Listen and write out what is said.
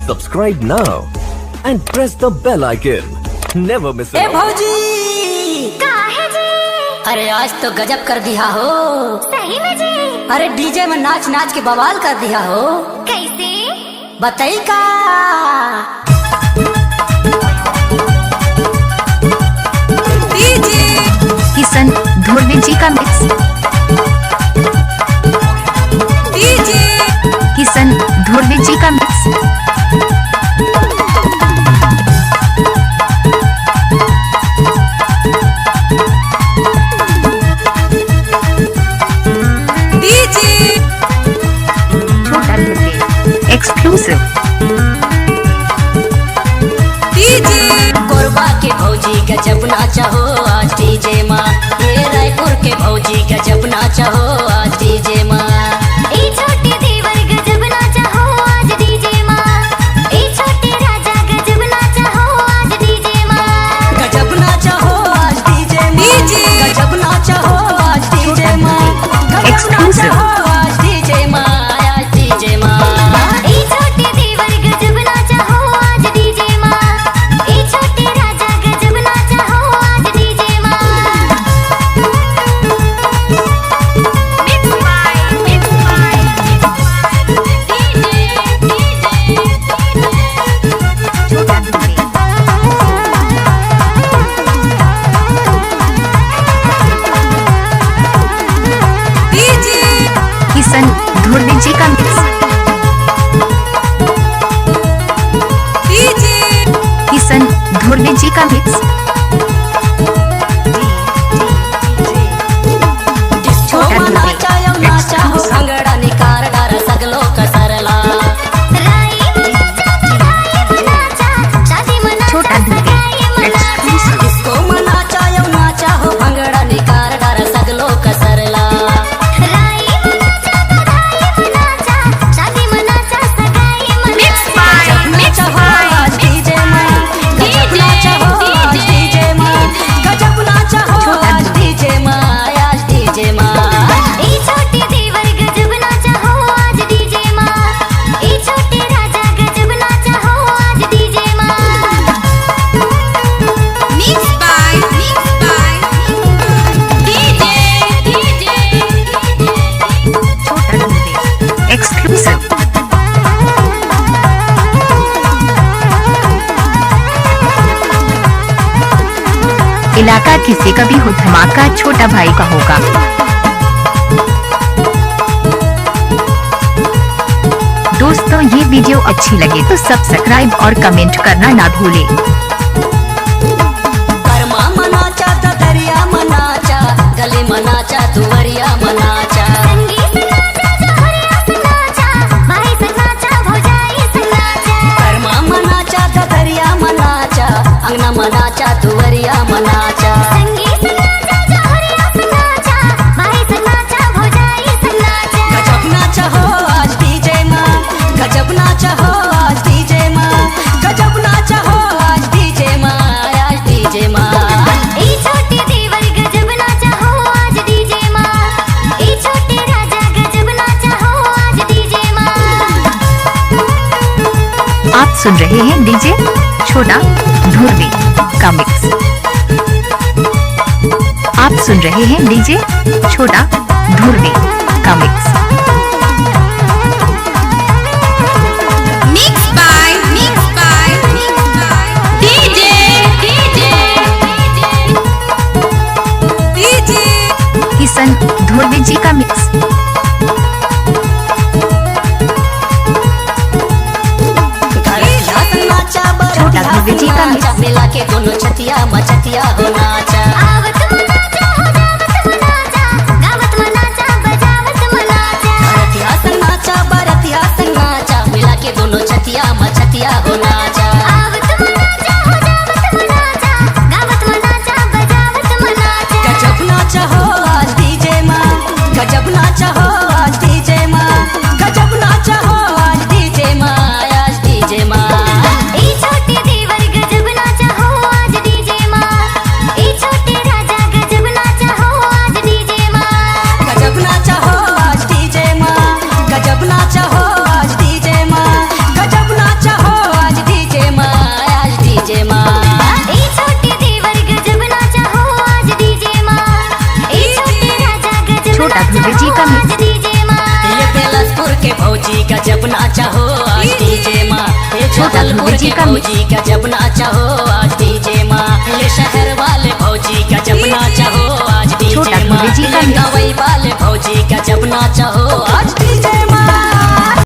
Subscribe now and press the bell icon. Never miss A it. भौजी का है जी? अरे आज तो गजब कर दिया हो। सही में जी? अरे डीजे में नाच नाच के बवाल कर दिया हो। कैसे? बताई का डीजे किशन धुर्वे जी का मिक्स। डीजे किशन धुर्वे जी का मिक्स। डीजे छोटा धुर्वे एक्सक्लूसिव। डीजे कोरबा के भौजी गजब नाचा हो आज डीजे माँ। ये रायपुर के भौजी गजब नाचा हो आज डीजे माँ। ए छोटे देवर गजब नाचा हो आज डीजे माँ। ए छोटे राजा गजब नाचा हो आज डीजे माँ। गजब नाचा हो आज डीजे माँ। गजब नाचा हो आज डीजे माँ। गजब नाचा हो आज डीजे माँ। आज डीजे माँ। ए छोटे देवर गजब नाचा हो आज डीजे माँ। ए छोटे राजा गजब नाचा हो आज डीजे माँ। मिक्स बाय छोटा धुर्वे डीजे किशन धुर्वे जी का मिक्स। डीजे किशन धुर्वे जी का मिक्स। छोटा नाचा यो नाचा हो अंगड़ा निकार डार सगलो कसरला। छोटा धुर्वे एक्सक्लूसिव। इसको मनाचा यो नाचा हो अंगड़ा निकार डार सगलो कसरला। गजब नाचा हो आज डीजे माँ। गजब नाचा हो आज डीजे माँ। गजब नाचा हो आज डीजे माँ। आज डीजे माँ। छोटा धुर्वे एक्सक्लूसिव। इलाका किसी का भी हो धमाका छोटा भाई का होगा। दोस्तों ये वीडियो अच्छी लगे तो सब्सक्राइब और कमेंट करना ना भूलें। कर्मा मनाचा दरिया मनाचा गली मनाचा दुवरिया मनाचा। कर्मा मनाचा दरिया मनाचा अंगना मनाचा दुवरिया मनाचा। गजब नाचा हो आज डीजे माँ। गजब नाचा हो आज डीजे माँ। गजब नाचा हो आज डीजे माँ। आज डीजे माँ। आप सुन रहे हैं डीजे छोटा धुर्वे का मिक्स। आप सुन रहे हैं डीजे छोटा धुर्वे का मिक्स। किशन धुर्वे जी का मिक्स। छोटा धुर्वे जी का मिक्स। मिला के दोनों छतिया मचतिया हो नाचा। भरतिया संग नाचा बरतिया संग नाचा मिला के दोनों छतिया मचतिया हो नाचा। गजब नाचा हो आज डीजे माँ। गजब नाचा हो आज डीजे माँ। गजब नाचा हो आज डीजे माँ। आज डीजे माँ। गजब नाचा हो आज डीजे माँ। गजब नाचा हो आज डीजे माँ। गजब नाचा हो अंग्रेजी का भौजी का जब नाचा हो आज डीजे माँ, ये शहर वाले भौजी का जब नाचा हो आज छोटा डीजे माँ, अंग्रेजी का ये गवई वाले भौजी का जब नाचा हो आज डीजे